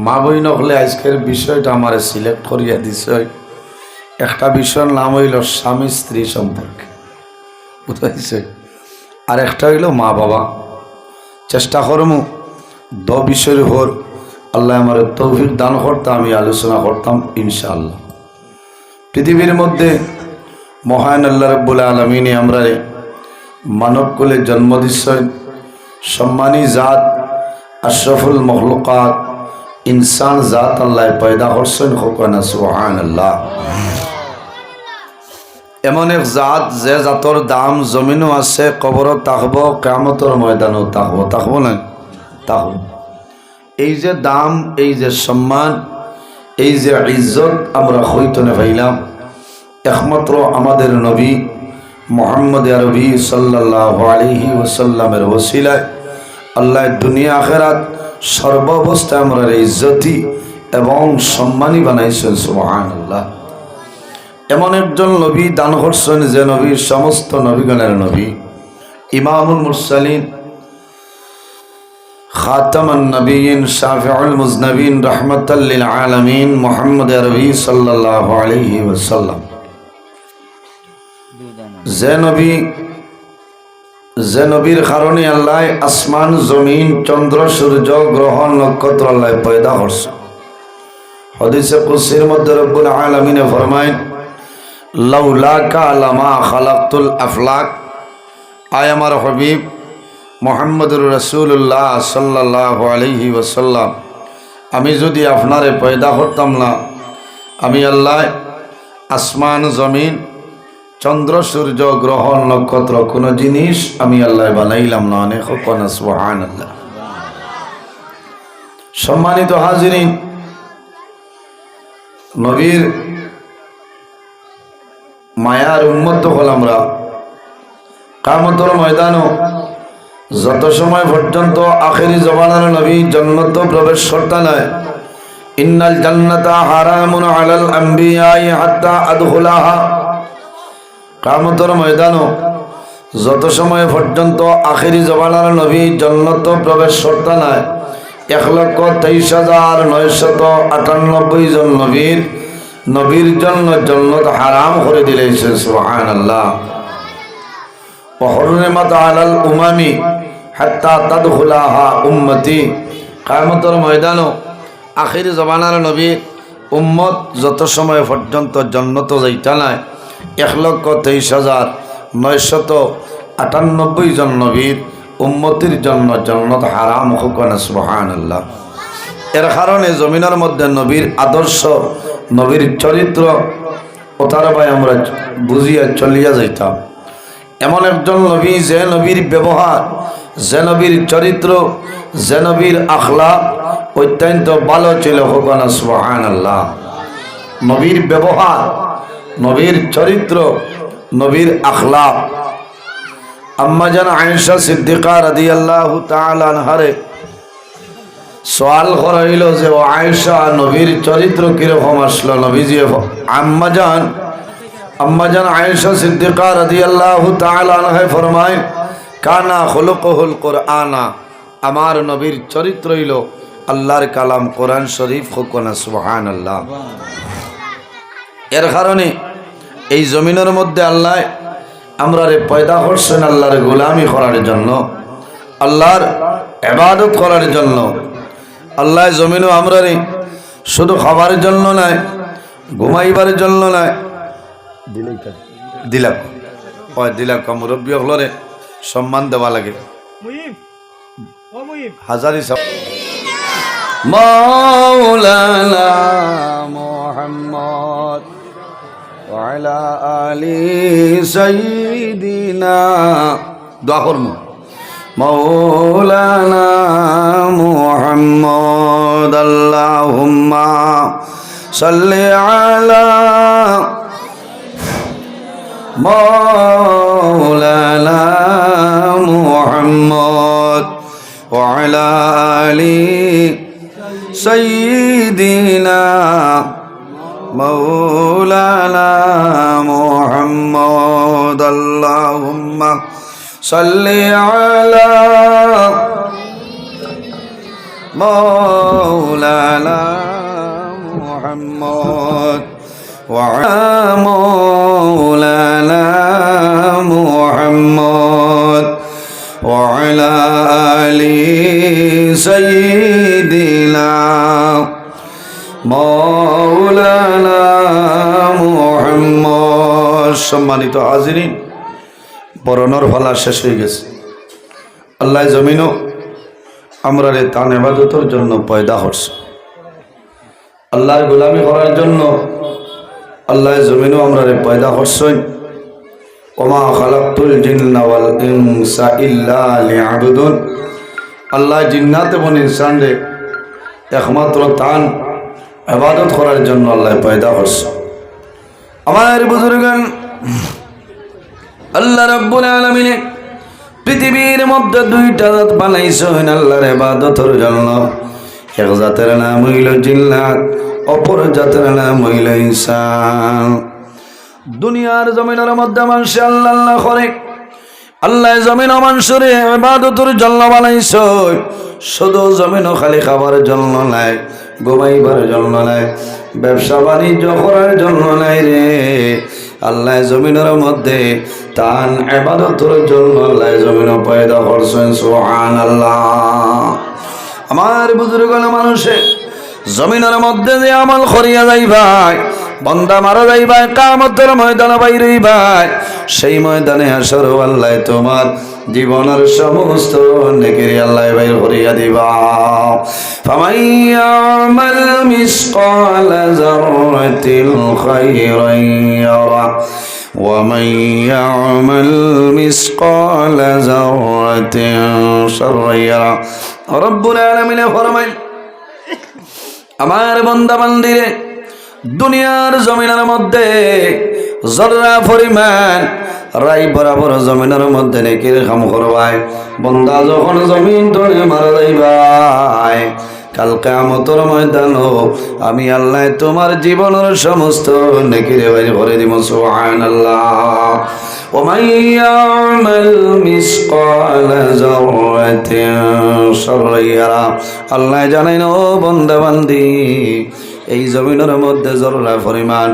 মা বই নহলে আজকের বিষয়টা আমার সিলেক্ট করিয়া দিছে। একটা বিষয়ের নাম হইল স্বামী স্ত্রী সম্পর্কে, বুঝাইছে, আর একটা হইল মা বাবা। চেষ্টা করমু বিষয়ের উপর আল্লাহ আমার তৌফিক দান করতাম, আমি আলোচনা করতাম ইনশাআল্লাহ। পৃথিবীর মধ্যে মহান আল্লাহ রাব্বুল আলামিন আমরা মানব কুলে জন্ম দিচ্ছেন, সম্মানী জাত আশরাফুল মখলুকাত ইনসান জাত আল্লাহ পয়দা করছেন। খোকনা সুবহানাল্লাহ। এমন এক জাত যে জাতর দাম জমিনও আছে, কবরও থাকব, কিয়ামতের ময়দানও থাকব না থাকব। এই যে দাম, এই যে সম্মান, এই যে ইজ্জত আমরা হইতনে পাইলাম একমাত্র আমাদের নবী মুহাম্মদ আরবি সাল্লাল্লাহু আলাইহি ওয়াসাল্লামের ওসিলায়। আল্লাহ দুনিয়া আখিরাত সর্বাবস্থায় আমরা ইজ্জতি এবং সম্মানী বানাইছেন। সুবহানাল্লাহ। এমন একজন নবী দান করছেন যে নবীর সমস্ত নবীগণের নবী, ইমামুল মুরসালিন, খাতামান নবীন, শাফিউল মুজনবিন, রাহমাতাল লিল আলামিন মুহাম্মদ আরবি সাল্লাল্লাহু আলাইহি ওয়াসাল্লাম। যে নবীর কারণে আল্লাহ আসমান জমিন চন্দ্র সূর্য গ্রহ নক্ষত্র আল্লাহ পয়দা করছে। হাদিসে কুদসির মধ্যে রব্বুল আলামিন ফরমায়, লাউলাকা লামা খালাকতুল আফলাক। আয় আমার হাবিব মুহাম্মদুর রাসূলুল্লাহ সাল্লাল্লাহু আলাইহি ওয়াসাল্লাম, আমি যদি আপনারে পয়দা করতাম না, আমি আল্লাহ আসমান জমিন চন্দ্র সূর্য গ্রহ নক্ষত্র কোন জিনিস আমি আল্লাহ বানাইলাম না। অনেক সুবহানাল্লাহ। সম্মানিত হাজিরিন, নবীর মায়ার উম্মত হল আমরা। কিয়ামতের ময়দানও যত সময় পর্যন্ত আখেরি জমানার নবী জান্নাত প্রবেশ করতে নাই, ইন্নাল জান্নাতা হারামুন আলাল আম্বিয়াই হাত্তা আদখুলাহা। কিয়ামতের ময়দানও যত সময় পর্যন্ত আখেরি জমানার নবী জান্নাত প্রবেশ করতে নাই, 1,23,998 জন নবীর জন্য জান্নাত হারাম করে দিলেছে। সুবহানাল্লাহ। وحرمت على الأمم حتى تدخلها أمتي। কিয়ামতের ময়দানও আখিরি জমানার নবী উম্মত যত সময় পর্যন্ত জান্নাত যাইতা নাই, 1,23,998 জন নবীর উম্মতির জন্য জান্নাত হারাম হোক না। সুবহানাল্লাহ। এর কারণে জমিনের মধ্যে নবীর আদর্শ, নবীর চরিত্র ওটার ভাই আমরা বুঝিয়া চলিয়া যাইতাম। এমন একজন নবী যে নবীর ব্যবহার, যে নবীর চরিত্র, যে নবীর আখলাক অত্যন্ত ভালো ছিল। হোক না সুবহানাল্লাহ। নবীর ব্যবহার, নবীর চরিত্র, নবীর আখলাক। আম্মা জান আয়েশা সিদ্দিকা রাদিয়াল্লাহু তাআলা আনহারে সওয়াল করা হইল যে ও আয়েশা, নবীর চরিত্র কিরকম আসলো? নবীজি আম্মা জান আয়েশা সিদ্দিকা রাদিয়াল্লাহু তাআলা আনহা ফরমায়, কানা খুলুকুল কুরআনা। আমার নবীর চরিত্র হইল আল্লাহর কালাম কোরআন শরীফ। হোক না সুবহানাল্লাহ। এর কারণে এই জমিনের মধ্যে আল্লাহ আমরারে পয়দা করছেন আল্লাহর গোলামি করার জন্য, আল্লাহর ইবাদত করার জন্য। আল্লাহ জমিনও আমরারে শুধু খাবার জন্য নয়, ঘুমাইবার জন্য নয়, দিলাক মুরব্বী হলরে সম্মান দেওয়া লাগে। হাজারি সব মাওলানা মুহাম্মদ ওয়া আলা আলি সাইয়্যিদিনা। দোয়া করমু মাওলানা মুহাম্মদ আল্লাহুম্মা সাল্লি আলা মাওলানা মুহাম্মদ ওয়া আলা আলি সাইয়্যিদিনা মাওলানা মুহাম্মদ আল্লাহুম্মা সাল্লি আলা مولانا محمد وعلى مولانا محمد وعلى آل سيدنا مولانا محمد সম্মানিত হাজিরিন বরণর ফলা শেষ হয়ে গেছে আল্লাহ জমিনও আমরা রে তান ইবাদতের জন্য পয়দা করছে আল্লাহর গোলামি করার জন্য আল্লাহ জমিনও আমরা রে পয়দা করছেন ওমা খালাকতুল জিন্না ওয়াল ইনসা ইল্লা লিয়াবুদুন আল্লাহ জিন্নাত এবং ইনসান রে একমাত্র তান ইবাদত করার জন্য আল্লাহ পয়দা করছে আমার বুজুর্গান আল্লাহ রাব্বুল আলামিন পৃথিবীর মধ্যে দুইটা জাত বানাইছেন আল্লাহর ইবাদতের জন্য এক জাতের নাম হইল জিন্নাত অপর জাতের নাম হইল ইনসান দুনিয়ার জমিনের মধ্যে মানুষ আল্লাহ আল্লাহ করে আল্লাহ জমিন মানুষের ইবাদতের জন্য বানাইছে শুধু জমিন খালি খাবার জন্য নাই ঘুমাইবার জন্য নাই ব্যবসা বাণিজ্য করার জন্য নাই রে আল্লাহ জমিনের মধ্যে তান ইবাদতের জন্য আল্লাহ জমিন পয়দা করছেন সুবহানাল্লাহ আমার বুজুর্গণ মানুষে জমিনের মধ্যে যে আমল করিয়া যাই ভাই বন্দা মারা যাই ভাই কিয়ামতের ময়দানে বাইরে ভাই সেই ময়দানে হাসর আল্লাহ তোমার জীবনের সমস্ত নেকি আল্লাহ বাইর করিয়া দিবা ফামান ইয়ামাল মিসকালা যাররাতিল খায়রান ইয়ারা ওয়া মান ইয়ামাল মিসকালা যাররাতিন শাররান ইয়ারা রব্বুল আলামিন ফরমায় আমার বান্দা বান্দিরে দুনিয়ার জমিনের মধ্যে জররা পরিমাণ রাই বরাবর জমিনের মধ্যে নেকির কাম করবাই বন্দা যখন জমিন ধরে মারা যাইবাই কাল কিয়ামতের ময়দানে আমি আল্লাহ তোমার জীবনের সমস্ত নেকির বাইর করে দিব সুবহানাল্লাহ ওয়া মান ইয়ামাল মিসকালা যাররাতিন শাররান ইয়ারা আল্লাহ জানেন ও বান্দা বান্দি এই জমিনের মধ্যে জররা পরিমাণ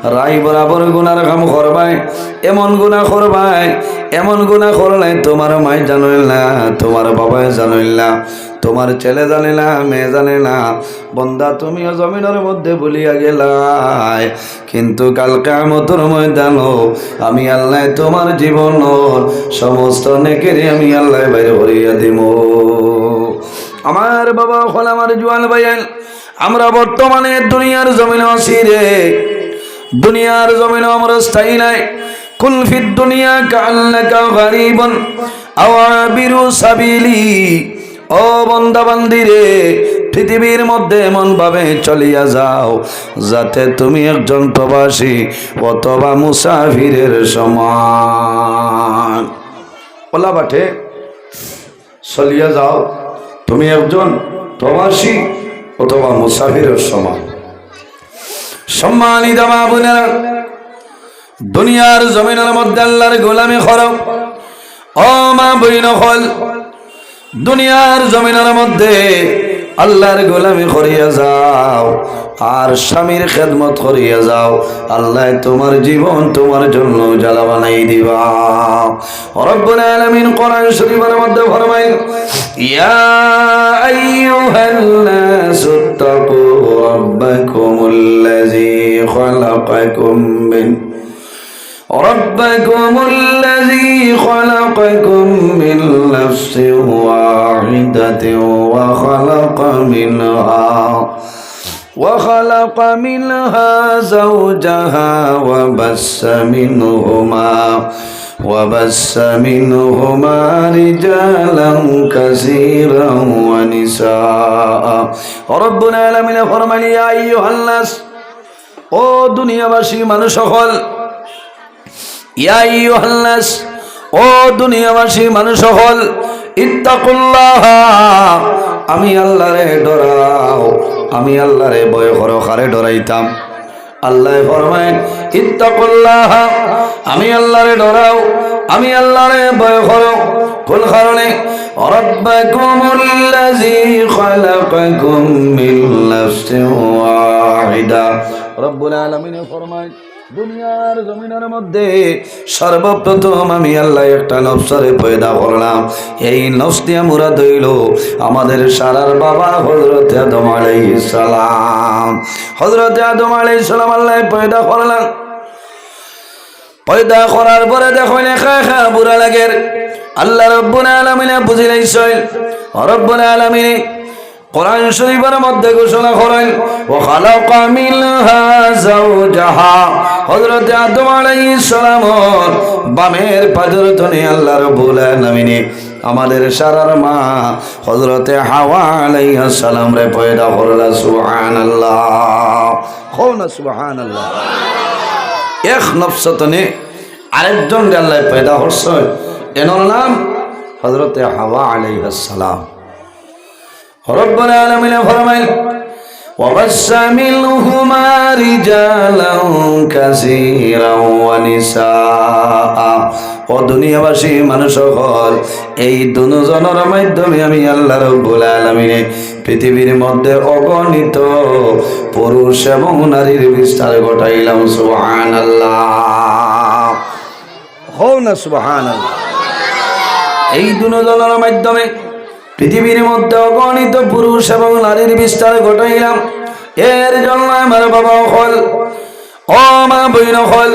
রাই বরাবর গুনার কাম করবাই এমন গুনাহ করবাই এমন গুনাহ করলে তোমার মাই জানেন না তোমার বাবাই জানেন না তোমার ছেলে জানে না মেয়ে জানে না বন্দা তুমিও জমিনের মধ্যে ভুলিয়া গেলাই কিন্তু কাল কিয়ামতের ময়দানে আমি আল্লাহ তোমার জীবনের সমস্ত নেকিরে আমি আল্লাহ বাইরে করিয়া দিব আমার বাবা হল আমার জওয়ান ভাইয়ান আমরা বর্তমানে দুনিয়ার জমিনে আছি রে দুনিয়ার জমিনে আমরা স্থায়ী নাই কুল ফিদ দুনিয়া কাআন্নাকা গারিবুন আও আবিরু সাবিলি ও বান্দা বান্দি রে পৃথিবীর মধ্যে এমন ভাবে চলিয়া যাও যাতে তুমি একজন প্রবাসী অথবা মুসাফিরের সমান বলা বাটে চলিয়া যাও তুমি একজন প্রবাসী অথবা মুসাফিরের সমান সম্মানিত মা বোনেরা দুনিয়ার জমিনের মধ্যে আল্লাহর গোলামি করো ও মা বোন হল দুনিয়ার জমিনের মধ্যে আল্লাহর গোলামি করিয়া যাও আর স্বামীর খেদমত করিয়া যাও আল্লাহ তোমার জীবন তোমার জন্য জ্বালা বানাই দিবা রব্বুল আলামিন কোরআন শরীফের মধ্যে ফরমায় ইয়া আইয়ুহান্নাসু তাকু রাব্বাকুমুল্লাযী খালাকাকুম মিন ربكم الذي خلقكم من نفس واحدة وخلق منها زوجها وبث منهما رجالا كثيرا ونساء رب العالمين فرمان يا أيها الناس ও দুনিয়াবাসী মানুষ সকল ইয়া আইয়ুহান নাস ও দুনিয়াবাসী মানুষ সকল ইত্তাকুল্লাহ আমি আল্লাহরে ডরাও আমি আল্লাহরে ভয় করো কারে ডরাইতাম আল্লাহ ফরমায় ইত্তাকুল্লাহ আমি আল্লাহরে ডরাও আমি আল্লাহরে ভয় করো কোন কারণে রাব্বাকুমুল্লাযী খালাকাকুম মিন নাফসিন ওয়াহিদা। রব্বুল আলামিন ফরমায় দুনিয়ার জমিনের মধ্যে সর্বপ্রথম আমি আল্লাহ একটা নফসরে পয়দা করলাম। এই নফস দিয়ে মুরাদ হইল আমাদের সারার বাবা হযরত আদম আলাইহিস সালাম। হযরত আদম আলাইহিস সালাম আল্লাহ পয়দা করলেন। পয়দা করার পরে দেখুন একা একা বুড়া লাগে। আল্লাহ রব্বুল আলামিন বুঝিলাইছেন। রব্বুল আলামিন কোরআন শরীফের মধ্যে ঘোষণা করেন ওয়া খালাকা মিনহা যাওজাহা। হযরত আদম আলাইহিস সালাম বামের পাজর ধরে আল্লাহ রাব্বুল আলামিন আমাদের সারার মা হযরতে হাওয়া আলাইহিস সালাম রে পয়দা করলা। সুবহানাল্লাহ, কোন সুবহানাল্লাহ। এক নফসতনে আরেকজন আল্লাহ পয়দা করছে, এনার নাম হযরতে হাওয়া আলাইহিস সালাম। রব্বুল আলামিন ফরমায় ওয়াবাসসা মিনহুমা রিজালান কাসীরান ওয়া নিসাআ। ও দুনিয়াবাসী মানুষ সকল, এই দুজনের মাধ্যমে আমি আল্লাহ রব্বুল আলামিন পৃথিবীর মধ্যে অগণিত পুরুষ এবং নারীর বিস্তার ঘটাইলাম। সুবহানাল্লাহ, হও না সুবহানাল্লাহ। এই দুজনের মাধ্যমে পৃথিবীর মধ্যে অগণিত পুরুষ এবং নারীর বিস্তার ঘটাইলাম। এর জন্য আমার বাবা হল, ও মা বইন হল,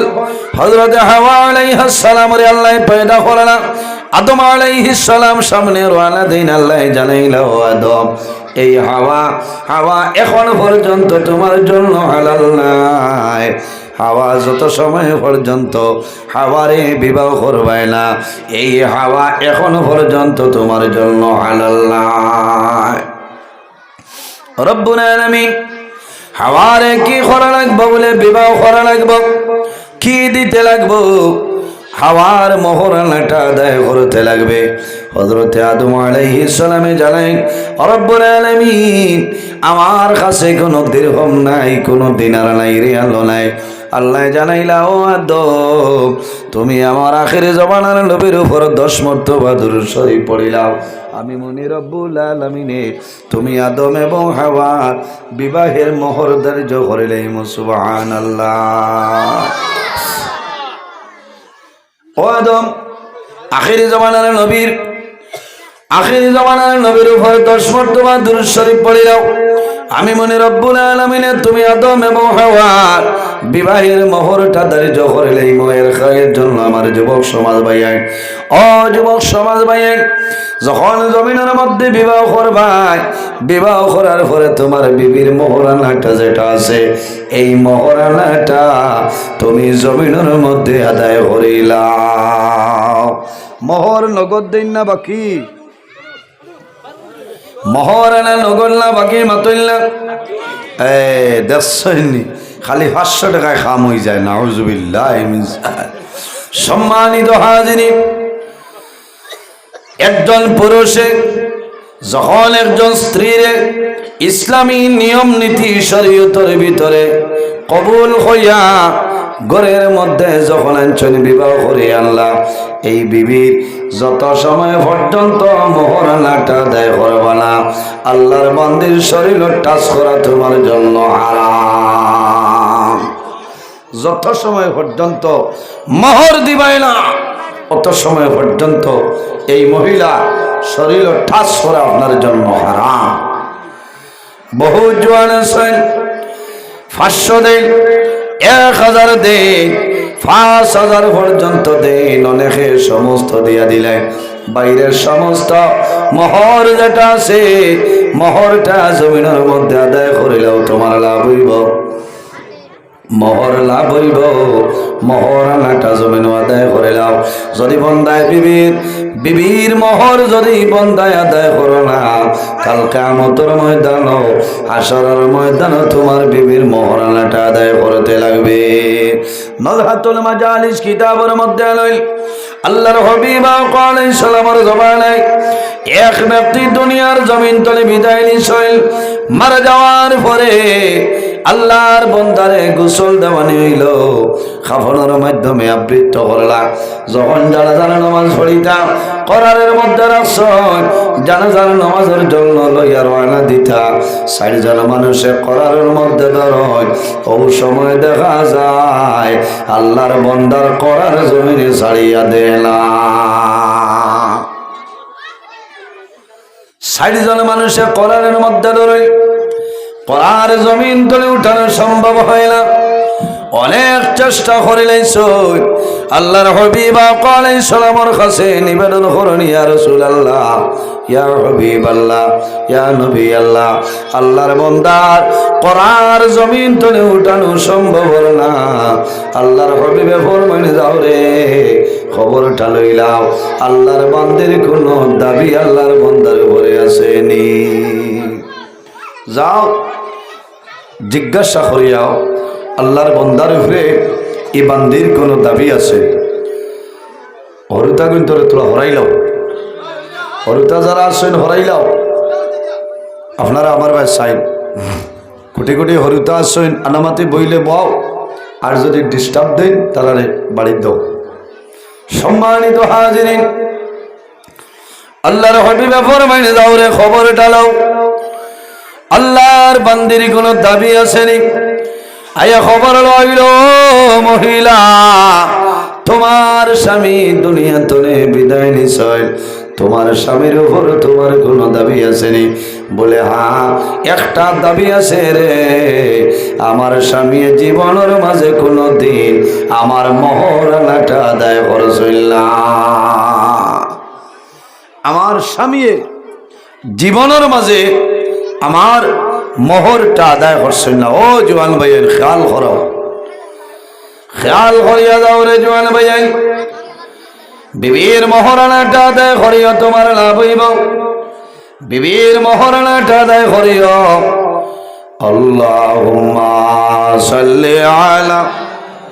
হযরত হাওয়া আলাইহিস সালাম রে আল্লাহ পয়দা করলেন। আদম আলাইহিস সালাম সামনে রওনা দিন আল্লাহ জানাইল, ও আদম, এই হাওয়া এখন পর্যন্ত তোমার জন্য হালাল নাই। হাওয়া যত সময় পর্যন্ত হাওয়ারে বিবাহ করবাই না, এই হাওয়া এখন পর্যন্ত তোমার জন্য হালাল নাই। রব্বুল আলামিন হাওয়ারে কি করা লাগবে বলে বিবাহ করা লাগবে, কি দিতে লাগবে? হাওয়ার মোহরানাটা আদায় করতে লাগবে। হযরতে আদম আলাইহিস সালামে জানালেন, রব্বুল আলামিন আমার কাছে কোনো দিরহাম নাই, কোনো দিনার নাই, রিয়াল নাই। আল্লাহ জানাইলা, ও আদম, তুমি আমার আখির জমানার নবীর উপর 10 মর্তবা দুরূদ শরীফ পড়িলাও। আমি মনি রব্বুল আলামিনে তুমি আদম এবং হাওয়ার বিবাহের মোহর ধার্য করিলেন। সুবহানাল্লাহ। ও আদম, আখির জমানার নবীর উপর 10 মর্তবা দুরূদ শরীফ পড়িলাও। আমি মনে রব্বুল আলামিনে তুমি আদম এবং হাওয়ার বিবাহের মোহরটা ধার্য করিলে। এই মোহের খায়ের জন্য আমার যুবক সমাজ ভাইয়াই, ও যুবক সমাজ ভাইয়াই, যখন জমিনের মধ্যে বিবাহ করবাই, বিবাহ করার পরে তোমার বিবির মোহরানাটা যেটা আছে, এই মোহরানাটা তুমি জমিনের মধ্যে আদায় করিলাও। মোহর নগদ দিন না বাকি? মোহরানা নগদ না বাকি? মাতইল্লা দেখছনি খালি 500 টাকায় খাম হয়ে যায়। নাউজুবিল্লাহ। সম্মানিত হাজিরিন, একজন পুরুষে যখন একজন স্ত্রীরে ইসলামী নিয়ম নীতি শরীয়তের ভিতরে কবুল হইয়া ঘরের মধ্যে যখন আনছেন বিবাহ করে আনলা, এই বিবির যত সময় পর্যন্ত মোহরানাটা আদায় করবা না, আল্লাহর বান্দির শরীর টাচ করা তোমার জন্য হারাম। যত সময় পর্যন্ত মোহর দিবাই না, অত সময় পর্যন্ত এই মহিলা শরীর টাচ করা আপনার জন্য হারাম। বহু জোয়ান আছেন 500 দিন, 1000 দিন, 5000 পর্যন্ত দিন, অনেকে সমস্ত দিয়া দিলেন। বাইরের সমস্ত মোহর যেটা আছে, মোহরটা জমিনের মধ্যে আদায় করিলেও তোমার লাভ হইব। মোহর লাভ হইব, মোহরানাটা জমিন আদায় করিলাম। যদি বন্দায় বিবির মোহর যদি বন্দায় আদায় করো না, কাল কিয়ামতের ময়দান, হাসরের ময়দান তোমার বিবির মোহরানাটা আদায় করতে লাগবে। নজহাতুল মাজালিস কিতাবের মধ্যে লইল আল্লাহর হাবিব আলাইহিস সালামের জবানে এক ব্যক্তি দুনিয়ার জমিন তলে বিদায় নিছেন। মারা যাওয়ার পরে আল্লাহর বন্দারে গোসল দেওয়ানি হইল, কাফনের মাধ্যমে আবৃত করলা। যখন জানাজার নামাজ পড়িতা করারের মধ্যে রাখছ, জানাজার নামাজের জন্য লইয়া রওনা দিতা, ৬০ জন মানুষে করারের মধ্যে ধরয়। ও সময় দেখা যায় আল্লাহর বন্দার করার জমিনে ছাড়িয়া দেলা। ৬০ জন মানুষে করারের মধ্যে ধরে করার জমিন তুলে উঠানো সম্ভব হয় না। অনেক চেষ্টা করিলেছ, আল্লাহর হাবিব আলাইহিস সালামের কাছে নিবেদন করেন, ইয়া রাসূলুল্লাহ, ইয়া হাবিবাল্লাহ, ইয়া নবী আল্লাহ, আল্লাহর বান্দার করার জমিন তুলে উঠানো সম্ভব না। আল্লাহর হাবিবে ফরমাইলেন, যাও রে খবরটা লইলাও, আল্লাহর বান্দার কোন দাবি আল্লাহর বান্দার উপরে আসেনি। যাও জিজ্ঞাসা করিয়াও আল্লাহর বন্দার উপরে এই বান্দির কোন দাবি আছে। হরুতা কিন্তু তোরা হরাইলাও, হরুতা যারা আছেন হরাইলাও। আপনারা আমার ভাই সাইন কোটি কোটি হরুতা আছেন, আনামাতি বইলে বাও, আর যদি ডিস্টার্ব দেন তাহলে বাড়ি দাও। সম্মানিত হাজিরিন, আল্লাহর হাবিবে ফরমাইনে, যাও রে খবর ডালাও, আল্লাহর বান্দির কোন দাবি আসেনি। আয়া খবর লইল, মহিলা তোমার স্বামী দুনিয়া তনে বিদায় নিছয়, তোমার স্বামীর উপর তোমার কোন দাবি আসেনি? বলে, হ্যাঁ একটা দাবি আছে রে, আমার স্বামী জীবনের মাঝে কোনো দিন আমার মহরানাটা আদায় করছিল না। আমার স্বামী জীবনের মাঝে আমার মোহরটা আদায় করছেন না। ও জোয়ান ভাইয়ের খেয়াল করো, খেয়াল করিয়া যাও রে জোয়ান ভাইয়াই, বিবির মহরানাটা আদায় করিও, তোমার লাভ হইব। বিবির মহরানাটা আদায় করিও। আল্লাহুম্মা সাল্লি আলা।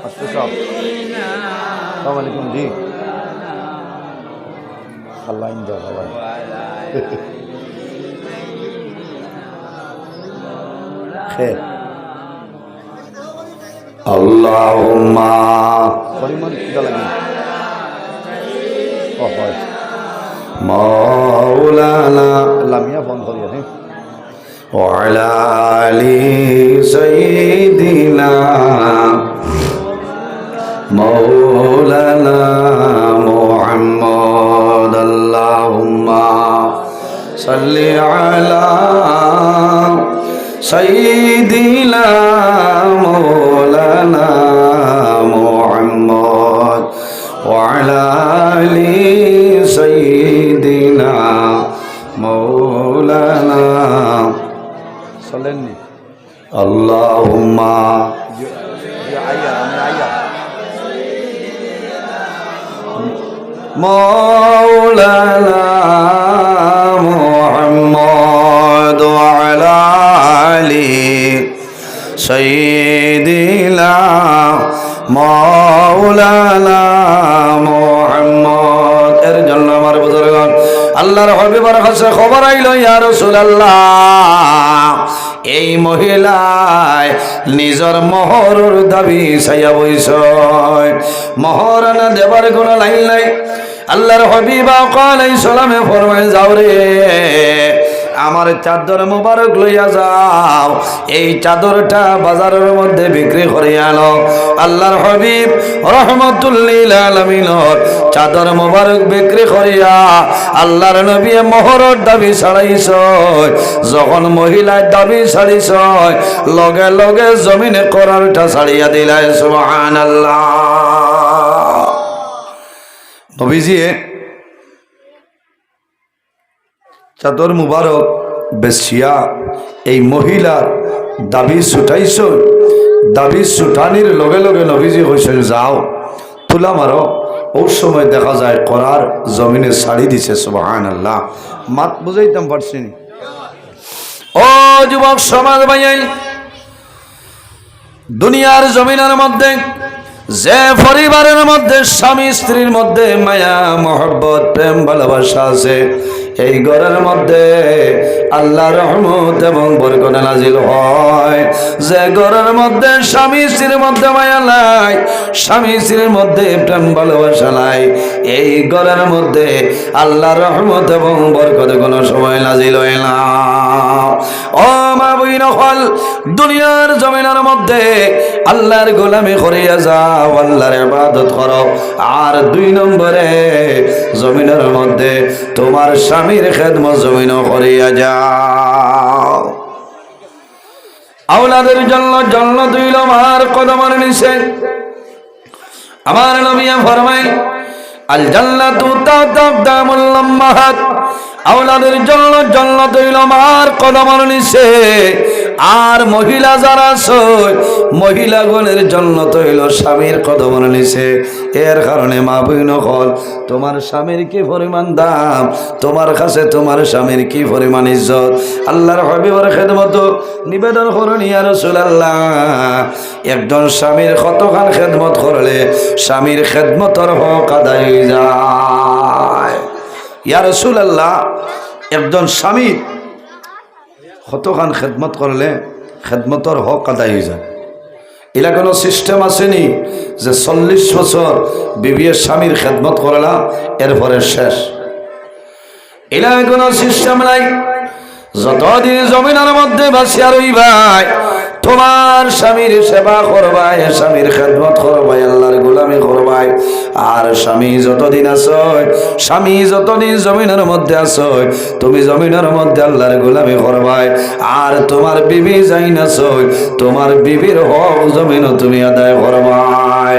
আসসালামু আলাইকুম জি, আল্লাহ ইনশাআল্লাহ। আল্লাহুম্মা মাওলানা লামিয়া ফোন করিয়া হে ওয়া আলা আলি সাইয়্যিদিনা মাওলানা মুহাম্মদ। আল্লাহুম্মা সাল্লি আলা সাইয়্যিদিনা মাওলানা মুহাম্মদ ওয়া আলা আলি সাইয়্যিদিনা মাওলানা সাল্লাল্লাহু আল্লাহুম্মা মাওলানা মুহাম্মদ ওয়া আলা সাইয়্যিদিনা মাওলানা মুহাম্মদ। এর জন্য আমার বুজুর্গগণ আল্লাহর হাবিবের কাছে খবর আইল, ইয়া রাসূলুল্লাহ, এই মহিলায় নিজের মোহরের দাবি চাইয়া বইছ, মোহরানা দেবার কোনো লাইন নাই। আল্লাহর হাবিব আলাইহিস সালামে ফরমায়, যাও রে আমার চাদর মোবারক লইয়া যাও, এই চাদরটা বাজারের মধ্যে বিক্রি করে আনো। আল্লাহর হাবিব রাহমাতুল লিল আলামিনের চাদর মোবারক বিক্রি করিয়া আল্লাহর নবী মোহরের দাবি ছাড়াইছ। যখন মহিলার দাবি ছাড়িছ, লগে লগে জমিনে করারটা ছাড়িয়া দিলাই। সুবহানাল্লাহ। নবীজি চাদর মুবারক বেশিয়া এই মহিলার দাবি ছুটাইছ। দাবি ছুটানির লগে লগে নবীজি কইছেন, যাও তুলা মারো। ওই সময় দেখা যায় করার জমিনে ছাড়ি দিছে। সুবহানাল্লাহ। মাত বুঝাইতাম পারছি নি? ও যুবক সমাজ ভাইয়াই, দুনিয়ার জমিনের মধ্যে যে পরিবারের মধ্যে স্বামী স্ত্রীর মধ্যে মায়া মহব্বত প্রেম ভালোবাসা আছে, এই ঘরের মধ্যে আল্লাহর রহমত এবং বরকত নাজিল হয়। যে ঘরের মধ্যে স্বামী স্ত্রীর মধ্যে মায়া নাই, স্বামী স্ত্রীর মধ্যে প্রেম ভালোবাসা নাই, এই ঘরের মধ্যে আল্লাহর রহমত এবং বরকত কোনো সময় নাজিল হয় না। ও মা বইন হল, দুনিয়ার জমিনের মধ্যে আল্লাহর গোলামি করিয়া যাও, আল্লাহর ইবাদত করো। আর 2 নম্বরে জমিনের মধ্যে তোমার স্বামীর খেদমত জমিনও করিয়া যাও। আওলাদের জন্য জন্নত হইল মার কদমের নিচে। আমার নবী ফরমায় আল জান্নাতু তাহতা আকদামুল উম্মাহাত, আওলাদের জন্য জন্নত হইল মার কদমের নিচে। আর মহিলা যারা আছে মহিলাগণের জন্নত হইল স্বামীর কদমের নিচে। এর কারণে মা বোন হল, তোমার স্বামীর কি পরিমাণ দাম, তোমার কাছে তোমার স্বামীর কি পরিমাণ ইজ্জত। আল্লাহর হাবিবের খেদমত নিবেদন করুন ইয়া রাসূলুল্লাহ। একজন স্বামীর কতখান খেদমত করলে স্বামীর খেদমতর হক আদায় হয়ে যায়। ইয়া রাসূলুল্লাহ, একজন স্বামীর কতখান খেদমত করলে খেদমতর হক আদায় হয়ে যায়। এলা কোনো সিস্টেম আসেনি যে 40 বছর বিবির স্বামীর খেদমত করলা এরপরে শেষ। এলা কোনো সিস্টেম নাই। যতদিন জমিনের মধ্যে বাঁচিয়া রইবাই তোমার স্বামীর সেবা করবাই, স্বামীর খেদমত করবাই, আল্লাহর গোলামি করবাই। আর স্বামী যতদিন আসয়, স্বামী যতদিন জমিনের মধ্যে আসয়, তুমি জমিনের মধ্যে আল্লাহর গোলামি করবাই। আর তোমার বিবি যাই নাসয়, তোমার বিবির হক জমিনও তুমি আদায় করবাই।